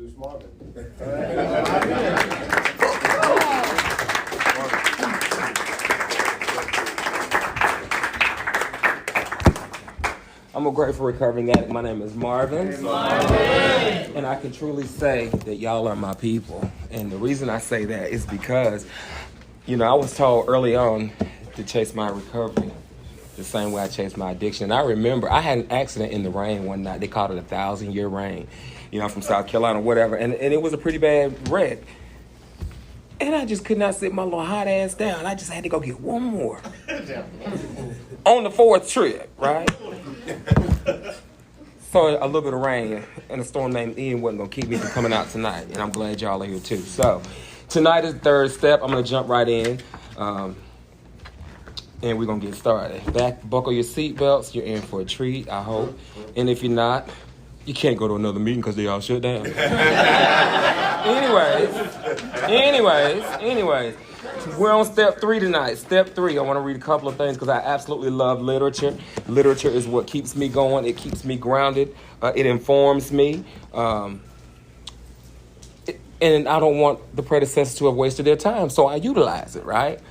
Introduce Marvin. I'm a grateful recovering addict. My name is Marvin. And I can truly say that y'all are my people. And the reason I say that is because, I was told early on to chase my recovery the same way I chased my addiction. And I remember I had an accident in the rain one night. They called it 1,000-year rain, from South Carolina, whatever. And it was a pretty bad wreck. And I just could not sit my little hot ass down. I just had to go get one more. On the fourth trip, right? So a little bit of rain and a storm named Ian wasn't going to keep me from coming out tonight. And I'm glad y'all are here too. So tonight is the third step. I'm going to jump right in. And we're going to get started. Buckle your seatbelts. You're in for a treat, I hope. And if you're not, you can't go to another meeting because they all shut down. Anyways. We're on step 3 tonight. Step 3, I want to read a couple of things because I absolutely love literature. Literature is what keeps me going. It keeps me grounded. It informs me. And I don't want the predecessors to have wasted their time, so I utilize it, right?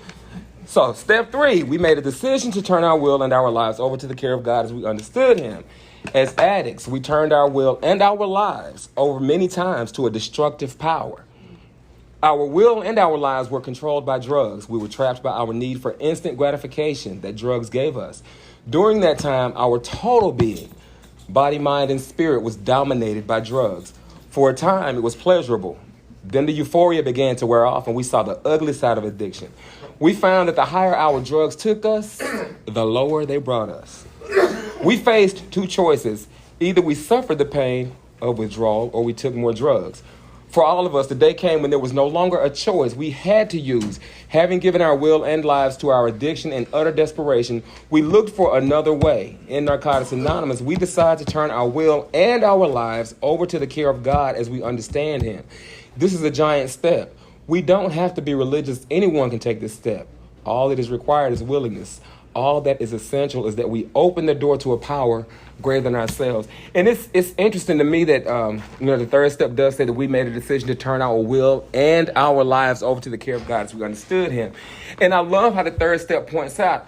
So step 3, we made a decision to turn our will and our lives over to the care of God as we understood him. As addicts, we turned our will and our lives over many times to a destructive power. Our will and our lives were controlled by drugs. We were trapped by our need for instant gratification that drugs gave us. During that time, our total being, body, mind, and spirit was dominated by drugs. For a time, it was pleasurable. Then the euphoria began to wear off, and we saw the ugly side of addiction. We found that the higher our drugs took us, the lower they brought us. We faced 2 choices. Either we suffered the pain of withdrawal or we took more drugs. For all of us, the day came when there was no longer a choice. We had to use. Having given our will and lives to our addiction in utter desperation, we looked for another way. In Narcotics Anonymous, we decided to turn our will and our lives over to the care of God as we understand him. This is a giant step. We don't have to be religious. Anyone can take this step. All that is required is willingness. All that is essential is that we open the door to a power greater than ourselves. And it's interesting to me that, the third step does say that we made a decision to turn our will and our lives over to the care of God as we understood him. And I love how the third step points out,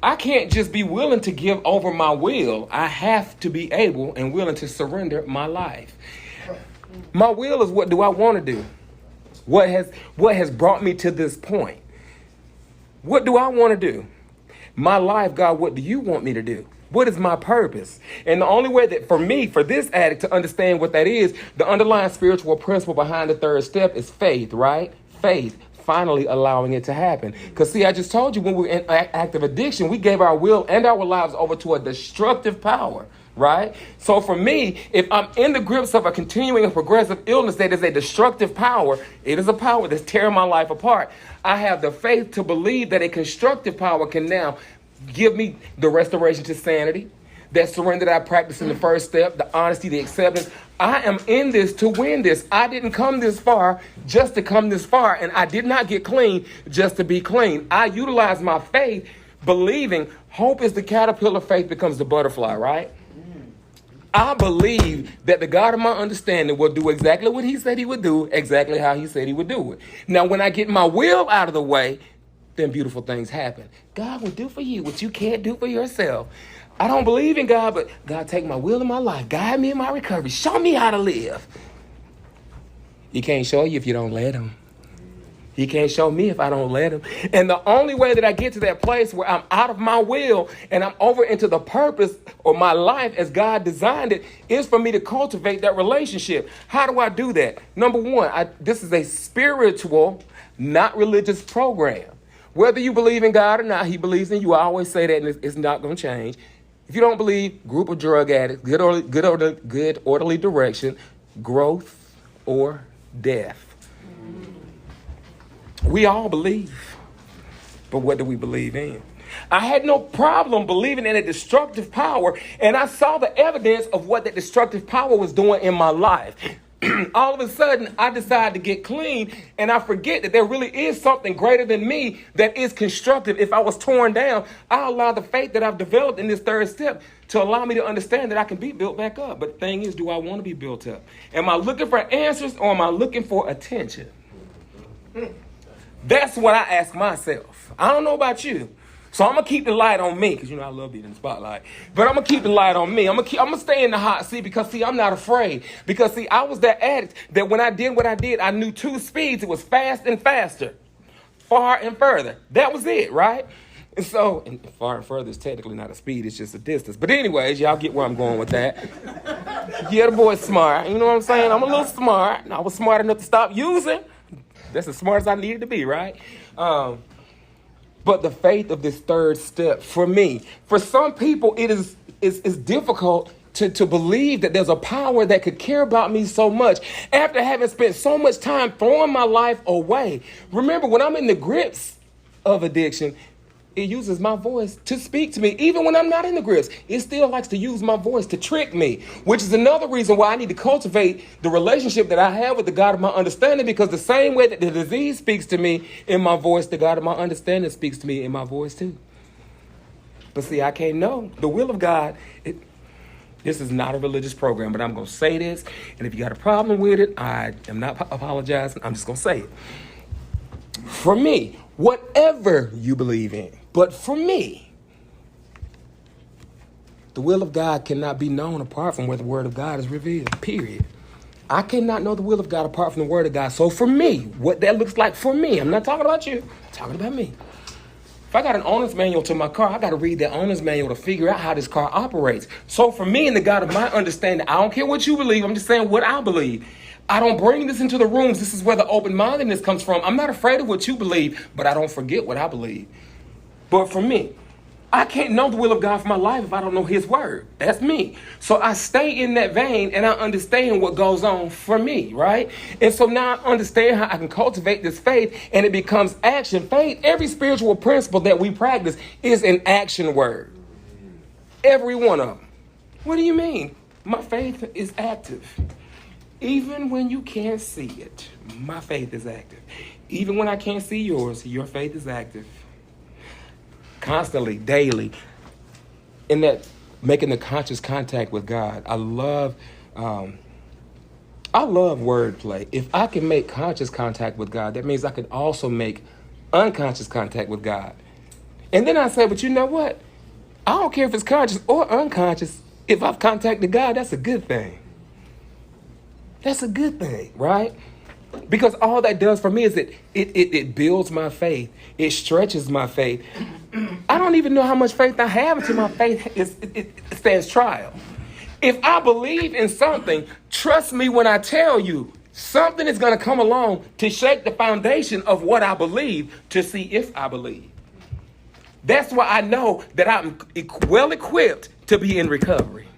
I can't just be willing to give over my will. I have to be able and willing to surrender my life. My will is what do I want to do? What has brought me to this point? What do I want to do? My life, God, what do you want me to do? What is my purpose? And the only way that for this addict to understand what that is, the underlying spiritual principle behind the third step is faith, right? Faith, finally allowing it to happen. Because see, I just told you when we were in active addiction, we gave our will and our lives over to a destructive power, right? So for me, if I'm in the grips of a continuing and progressive illness that is a destructive power, it is a power that's tearing my life apart. I have the faith to believe that a constructive power can now give me the restoration to sanity, that surrender that I practiced in the first step, the honesty, the acceptance. I am in this to win this. I didn't come this far just to come this far, and I did not get clean just to be clean. I utilize my faith, believing hope is the caterpillar, faith becomes the butterfly, right? I believe that the God of my understanding will do exactly what he said he would do, exactly how he said he would do it. Now, when I get my will out of the way, then beautiful things happen. God will do for you what you can't do for yourself. I don't believe in God, but God, take my will in my life. Guide me in my recovery. Show me how to live. He can't show you if you don't let him. He can't show me if I don't let him. And the only way that I get to that place where I'm out of my will and I'm over into the purpose of my life as God designed it is for me to cultivate that relationship. How do I do that? Number one, this is a spiritual, not religious program. Whether you believe in God or not, he believes in you. I always say that, and it's not going to change. If you don't believe, group of drug addicts, good orderly direction, growth or death. We all believe, but what do we believe in? I had no problem believing in a destructive power, and I saw the evidence of what that destructive power was doing in my life. all of a sudden I decide to get clean, and I forget that there really is something greater than me that is constructive. If I was torn down, I allow the faith that I've developed in this third step to allow me to understand that I can be built back up. But the thing is, do I want to be built up? Am I looking for answers, or am I looking for attention? That's what I ask myself. I don't know about you. So I'm going to keep the light on me, because, I love being in the spotlight. But I'm going to keep the light on me. I'm going to stay in the hot seat because, I'm not afraid. Because, I was that addict that when I did what I did, I knew 2 speeds. It was fast and faster, far and further. That was it, right? And so, far and further is technically not a speed. It's just a distance. But anyways, y'all get where I'm going with that. Yeah, the boy's smart. You know what I'm saying? I'm a little smart. And I was smart enough to stop using. That's as smart as I needed to be, right? But the faith of this third step, for me, for some people, it is difficult to believe that there's a power that could care about me so much after having spent so much time throwing my life away. Remember, when I'm in the grips of addiction, it uses my voice to speak to me. Even when I'm not in the grips, it still likes to use my voice to trick me, which is another reason why I need to cultivate the relationship that I have with the God of my understanding, because the same way that the disease speaks to me in my voice, the God of my understanding speaks to me in my voice too. But see, I can't know the will of God. This is not a religious program, but I'm going to say this. And if you got a problem with it, I am not apologizing. I'm just going to say it. For me, whatever you believe in, but for me, the will of God cannot be known apart from where the word of God is revealed, period. I cannot know the will of God apart from the word of God. So for me, what that looks like for me, I'm not talking about you, I'm talking about me. If I got an owner's manual to my car, I got to read that owner's manual to figure out how this car operates. So for me and the God of my understanding, I don't care what you believe, I'm just saying what I believe. I don't bring this into the rooms. This is where the open-mindedness comes from. I'm not afraid of what you believe, but I don't forget what I believe. But for me, I can't know the will of God for my life if I don't know his word. That's me. So I stay in that vein and I understand what goes on for me, right? And so now I understand how I can cultivate this faith and it becomes action. Faith, every spiritual principle that we practice is an action word. Every one of them. What do you mean? My faith is active. Even when you can't see it, my faith is active. Even when I can't see yours, your faith is active. Constantly, daily, in that making the conscious contact with God. I love wordplay. If I can make conscious contact with God, that means I can also make unconscious contact with God. And then I say, but you know what? I don't care if it's conscious or unconscious. If I've contacted God, that's a good thing. That's a good thing, right? Because all that does for me is it builds my faith. It stretches my faith. I don't even know how much faith I have until my faith it stands trial. If I believe in something, trust me when I tell you, something is going to come along to shake the foundation of what I believe to see if I believe. That's why I know that I'm well equipped to be in recovery.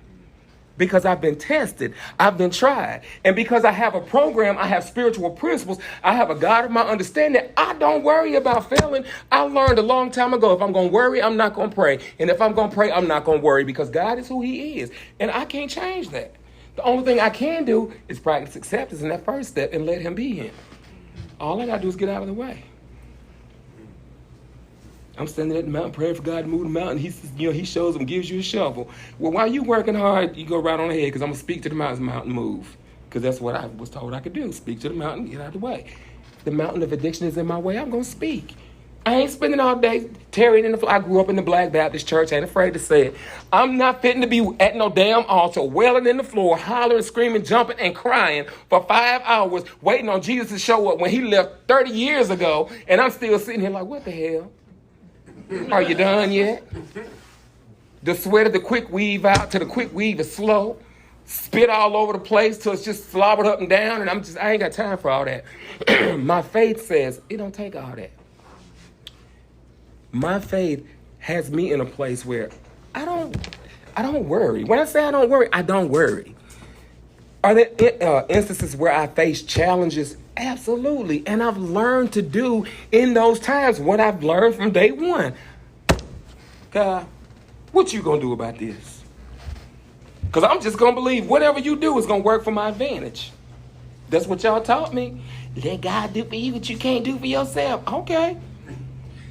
Because I've been tested, I've been tried. And because I have a program, I have spiritual principles, I have a God of my understanding, I don't worry about failing. I learned a long time ago, if I'm going to worry, I'm not going to pray. And if I'm going to pray, I'm not going to worry because God is who he is. And I can't change that. The only thing I can do is practice acceptance in that first step and let him be him. All I got to do is get out of the way. I'm standing at the mountain praying for God to move the mountain. He says, he shows him, gives you a shovel. Well, while you working hard, you go right on ahead because I'm going to speak to the mountain move. Because that's what I was told I could do. Speak to the mountain, get out of the way. The mountain of addiction is in my way. I'm going to speak. I ain't spending all day tarrying in the floor. I grew up in the Black Baptist church. I ain't afraid to say it. I'm not fitting to be at no damn altar, wailing in the floor, hollering, screaming, jumping, and crying for 5 hours, waiting on Jesus to show up when he left 30 years ago. And I'm still sitting here like, what the hell? Are you done yet? The sweat of the quick weave out to the quick weave is slow. Spit all over the place till it's just slobbered up and down. And I ain't got time for all that. My faith says it don't take all that. My faith has me in a place where I don't worry. When I say I don't worry, I don't worry. Are there instances where I face challenges? Absolutely. And I've learned to do in those times what I've learned from day one. God, what you going to do about this? Because I'm just going to believe whatever you do is going to work for my advantage. That's what y'all taught me. Let God do for you what you can't do for yourself. Okay.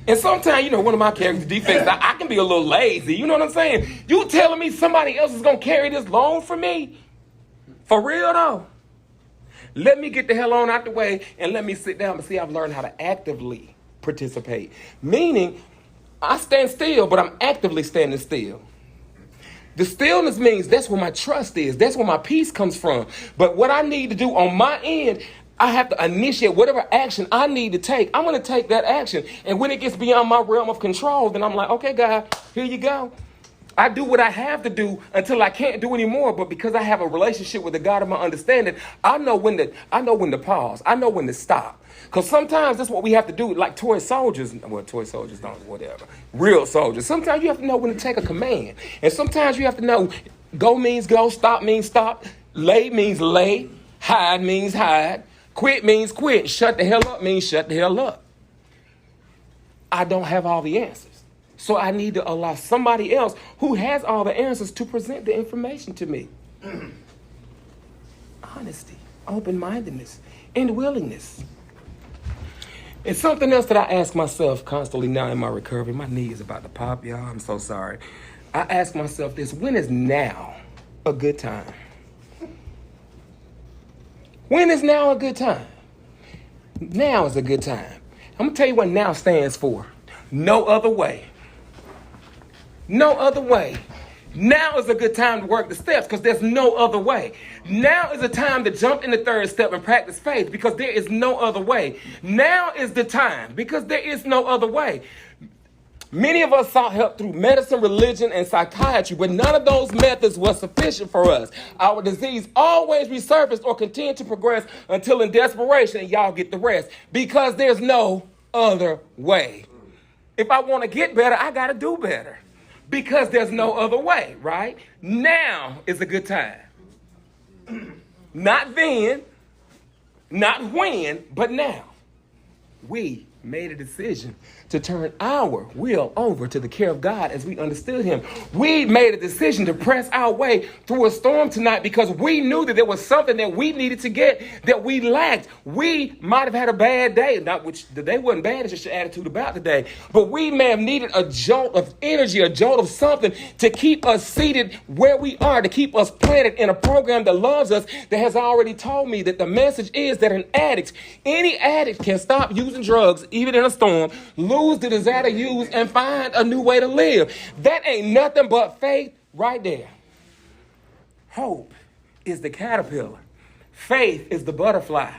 And sometimes, one of my character defects, I can be a little lazy. You know what I'm saying? You telling me somebody else is going to carry this load for me? For real, though? Let me get the hell on out the way and let me sit down and see I've learned how to actively participate. Meaning, I stand still, but I'm actively standing still. The stillness means that's where my trust is. That's where my peace comes from. But what I need to do on my end, I have to initiate whatever action I need to take. I'm going to take that action. And when it gets beyond my realm of control, then I'm like, okay, God, here you go. I do what I have to do until I can't do anymore. But because I have a relationship with the God of my understanding, I know when to pause. I know when to stop. Because sometimes that's what we have to do, like toy soldiers. Well, toy soldiers don't, whatever. Real soldiers. Sometimes you have to know when to take a command. And sometimes you have to know go means go, stop means stop, lay means lay, hide means hide, quit means quit, shut the hell up means shut the hell up. I don't have all the answers. So I need to allow somebody else who has all the answers to present the information to me. Honesty, open-mindedness, and willingness. It's something else that I ask myself constantly now in my recovery. My knee is about to pop, y'all. I'm so sorry. I ask myself this: when is now a good time? When is now a good time? Now is a good time. I'm going to tell you what now stands for. No other way. No other way. Now is a good time to work the steps because there's no other way. Now is a time to jump in the third step and practice faith because there is no other way. Now is the time because there is no other way. Many of us sought help through medicine, religion, and psychiatry, but none of those methods was sufficient for us. Our disease always resurfaced or continued to progress until in desperation, and y'all get the rest, because there's no other way. If I want to get better, I got to do better. Because there's no other way, right? Now is a good time. Not then, not when, but now. We made a decision to turn our will over to the care of God as we understood him. We made a decision to press our way through a storm tonight because we knew that there was something that we needed to get that we lacked. We might have had a bad day, not which the day wasn't bad, it's just your attitude about the day. But we may have needed a jolt of energy, a jolt of something to keep us seated where we are, to keep us planted in a program that loves us, that has already told me that the message is that any addict can stop using drugs, even in a storm, lose the desire to use, and find a new way to live. That ain't nothing but faith right there. Hope is the caterpillar. Faith is the butterfly.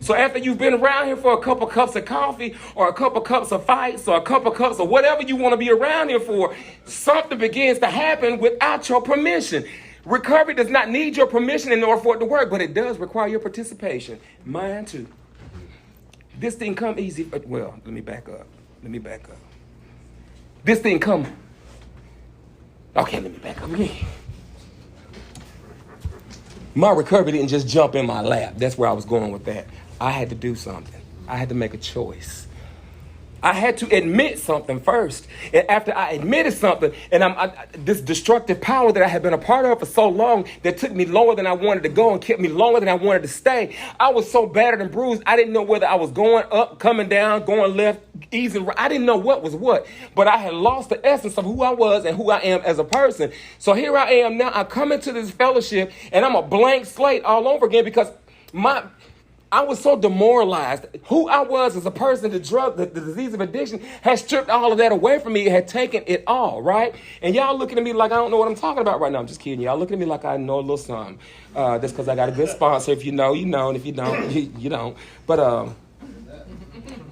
So after you've been around here for a couple cups of coffee or a couple cups of fights or a couple cups of whatever you want to be around here for, something begins to happen without your permission. Recovery does not need your permission in order for it to work, but it does require your participation. Mine too. This didn't come easy. Well, let me back up. This didn't come. Okay, let me back up again. My recovery didn't just jump in my lap. That's where I was going with that. I had to do something. I had to make a choice. I had to admit something first. And after I admitted something, and this destructive power that I had been a part of for so long that took me lower than I wanted to go and kept me longer than I wanted to stay, I was so battered and bruised, I didn't know whether I was going up, coming down, going left, easy. I didn't know what was what. But I had lost the essence of who I was and who I am as a person. So here I am now. I come into this fellowship, and I'm a blank slate all over again because I was so demoralized. Who I was as a person, the disease of addiction has stripped all of that away from me. It had taken it all, right? And y'all looking at me like I don't know what I'm talking about right now. I'm just kidding. Y'all looking at me like I know a little something. That's because I got a good sponsor. If you know, you know. And if you don't, you don't. But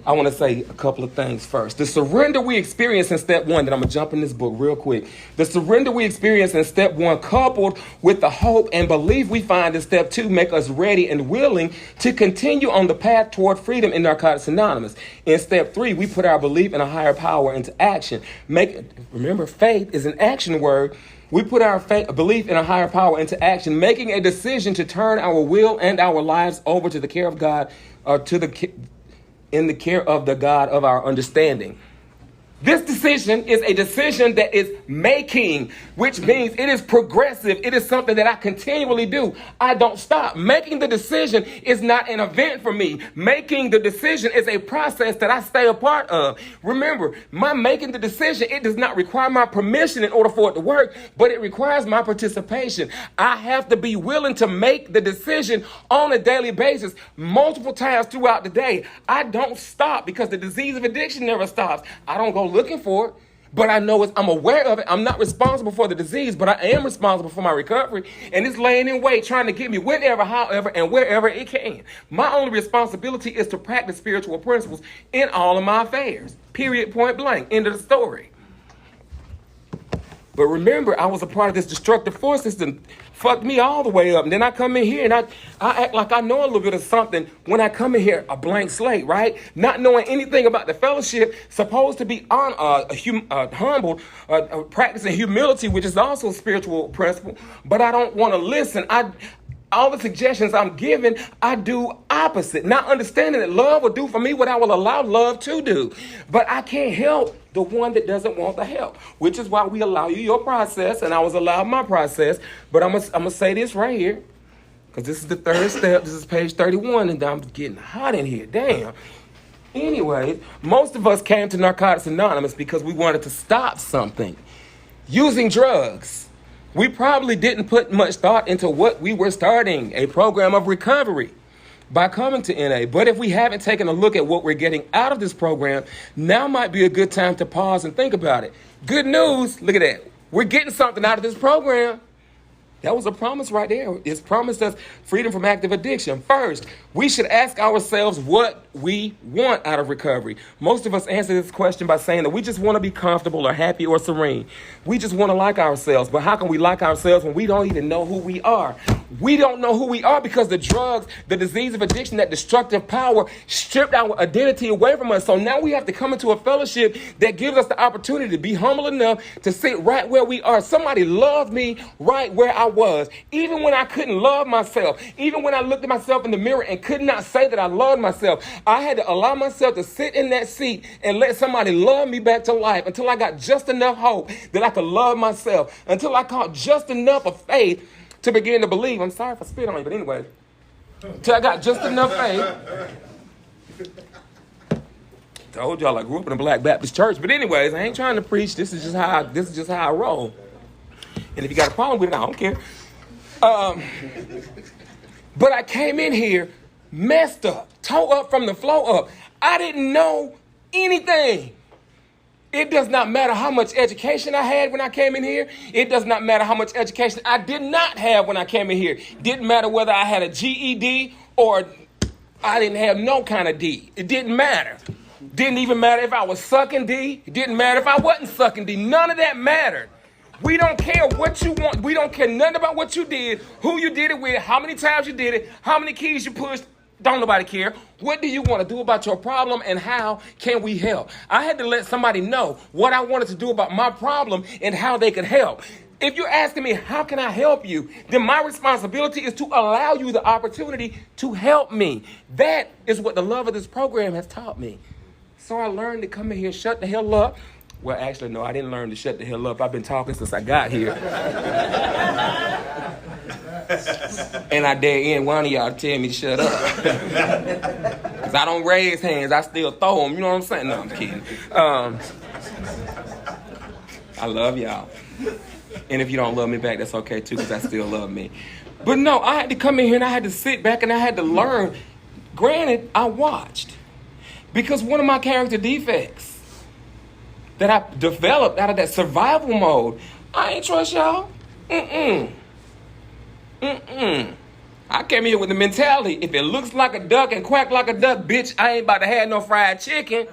I want to say a couple of things first. The surrender we experience in step one, that I'm going to jump in this book real quick. The surrender we experience in step one, coupled with the hope and belief we find in step two, make us ready and willing to continue on the path toward freedom in Narcotics Anonymous. In step three, we put our belief in a higher power into action. Remember, faith is an action word. We put our belief in a higher power into action, making a decision to turn our will and our lives over to the care of God, in the care of the God of our understanding. This decision is a decision that is making, which means it is progressive. It is something that I continually do. I don't stop. Making the decision is not an event for me. Making the decision is a process that I stay a part of. Remember, my making the decision, it does not require my permission in order for it to work, but it requires my participation. I have to be willing to make the decision on a daily basis, multiple times throughout the day. I don't stop because the disease of addiction never stops. I don't go looking for it, but I know I'm aware of it. I'm not responsible for the disease, but I am responsible for my recovery, and it's laying in wait trying to get me whenever, however, and wherever it can. My only responsibility is to practice spiritual principles in all of my affairs. Period, point blank, end of the story. But remember, I was a part of this destructive force system. Fucked me all the way up. And then I come in here and I act like I know a little bit of something when I come in here, a blank slate, right? Not knowing anything about the fellowship, supposed to be humbled, practicing humility, which is also a spiritual principle. But I don't want to listen. All the suggestions I'm given, I do opposite. Not understanding that love will do for me what I will allow love to do. But I can't help the one that doesn't want the help, which is why we allow you your process, and I was allowed my process. But I'm gonna say this right here, because this is the third step. This is page 31, and I'm getting hot in here. Damn. Anyway, most of us came to Narcotics Anonymous because we wanted to stop something. Using drugs. We probably didn't put much thought into what we were starting, a program of recovery, by coming to NA. But if we haven't taken a look at what we're getting out of this program, now might be a good time to pause and think about it. Good news, look at that. We're getting something out of this program. That was a promise right there. It's promised us freedom from active addiction. First, we should ask ourselves what we want out of recovery. Most of us answer this question by saying that we just want to be comfortable or happy or serene. We just want to like ourselves. But how can we like ourselves when we don't even know who we are? We don't know who we are because the drugs, the disease of addiction, that destructive power stripped our identity away from us. So now we have to come into a fellowship that gives us the opportunity to be humble enough to sit right where we are. Somebody loved me right where I was. Even when I couldn't love myself, even when I looked at myself in the mirror and could not say that I loved myself, I had to allow myself to sit in that seat and let somebody love me back to life until I got just enough hope that I could love myself, until I caught just enough of faith to begin to believe. I'm sorry if I spit on you, but anyway, till I got just enough faith. Told y'all I grew up in a Black Baptist church, but anyways, I ain't trying to preach. This is just how I roll. And if you got a problem with it, I don't care. But I came in here messed up, toe up from the flow up. I didn't know anything. It does not matter how much education I had when I came in here. It does not matter how much education I did not have when I came in here. Didn't matter whether I had a GED or I didn't have no kind of D. It didn't matter. Didn't even matter if I was sucking D. It didn't matter if I wasn't sucking D. None of that mattered. We don't care what you want. We don't care nothing about what you did, who you did it with, how many times you did it, how many keys you pushed. Don't nobody care. What do you want to do about your problem, and how can we help? I had to let somebody know what I wanted to do about my problem and how they could help. If you're asking me, how can I help you? Then my responsibility is to allow you the opportunity to help me. That is what the love of this program has taught me. So I learned to come in here, shut the hell up. Well, actually, no, I didn't learn to shut the hell up. I've been talking since I got here. And I dare any one of y'all to tell me to shut up. Because I don't raise hands, I still throw them. You know what I'm saying? No, I'm kidding. I love y'all. And if you don't love me back, that's okay too, because I still love me. But no, I had to come in here and I had to sit back and I had to learn. Granted, I watched. Because one of my character defects that I developed out of that survival mode, I ain't trust y'all. I came here with the mentality, if it looks like a duck and quack like a duck, bitch, I ain't about to have no fried chicken.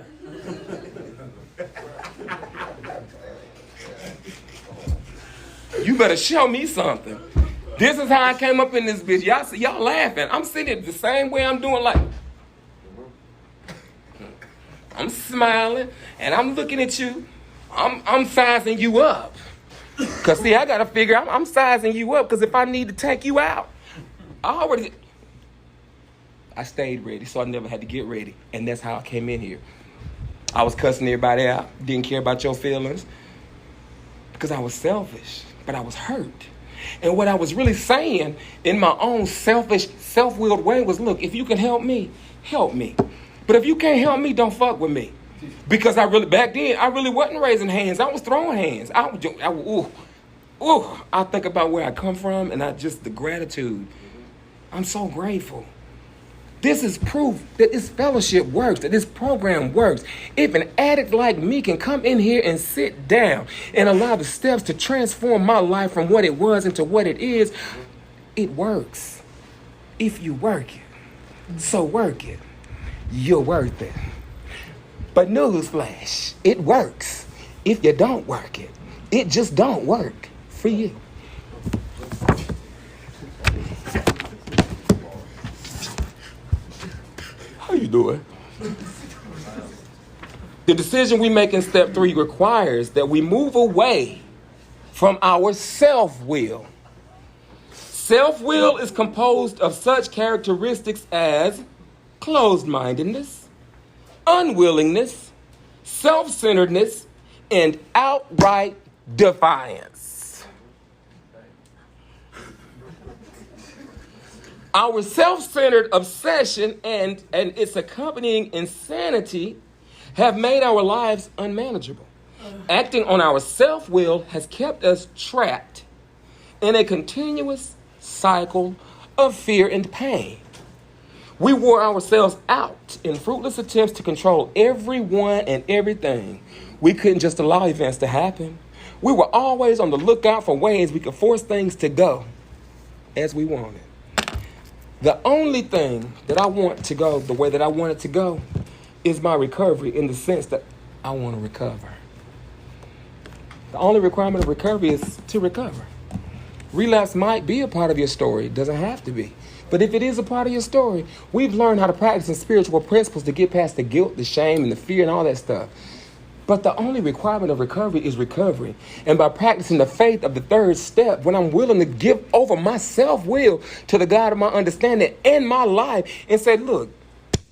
You better show me something. This is how I came up in this bitch. Y'all laughing. I'm sitting the same way I'm doing, like, I'm smiling and I'm looking at you. I'm sizing you up. Because, see, I got to figure I'm sizing you up, because if I need to take you out, I stayed ready, so I never had to get ready. And that's how I came in here. I was cussing everybody out, didn't care about your feelings, because I was selfish, but I was hurt. And what I was really saying in my own selfish, self-willed way was, look, if you can help me, help me. But if you can't help me, don't fuck with me. Because back then, I really wasn't raising hands. I was throwing hands. I think about where I come from and the gratitude. I'm so grateful. This is proof that this fellowship works, that this program works. If an addict like me can come in here and sit down and allow the steps to transform my life from what it was into what it is, it works. If you work it. So work it. You're worth it. But newsflash, it works. If you don't work it, it just don't work for you. How you doing? The decision we make in step 3 requires that we move away from our self-will. Self-will is composed of such characteristics as closed-mindedness, unwillingness, self-centeredness, and outright defiance. Our self-centered obsession and its accompanying insanity have made our lives unmanageable. Acting on our self-will has kept us trapped in a continuous cycle of fear and pain. We wore ourselves out in fruitless attempts to control everyone and everything. We couldn't just allow events to happen. We were always on the lookout for ways we could force things to go as we wanted. The only thing that I want to go the way that I want it to go is my recovery, in the sense that I want to recover. The only requirement of recovery is to recover. Relapse might be a part of your story. It doesn't have to be. But if it is a part of your story, we've learned how to practice some spiritual principles to get past the guilt, the shame, and the fear and all that stuff. But the only requirement of recovery is recovery. And by practicing the faith of the third step, when I'm willing to give over my self-will to the God of my understanding and my life and say, look,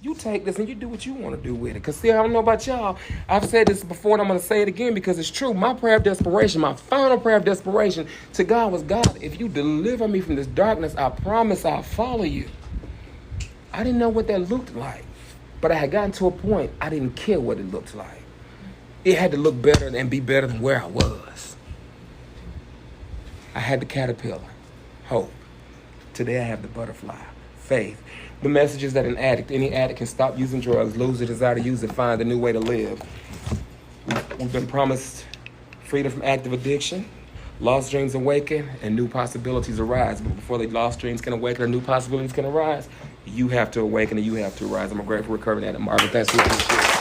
you take this and you do what you want to do with it. Because see, I don't know about y'all. I've said this before and I'm going to say it again because it's true. My prayer of desperation, my final prayer of desperation to God was, God, if you deliver me from this darkness, I promise I'll follow you. I didn't know what that looked like. But I had gotten to a point I didn't care what it looked like. It had to look better and be better than where I was. I had the caterpillar, hope. Today I have the butterfly, faith. The message is that any addict can stop using drugs, lose the desire to use it, find a new way to live. We've been promised freedom from active addiction, lost dreams awaken, and new possibilities arise. But before the lost dreams can awaken and new possibilities can arise, you have to awaken and you have to arise. I'm a grateful recovering addict, Marvin. Thanks for listening.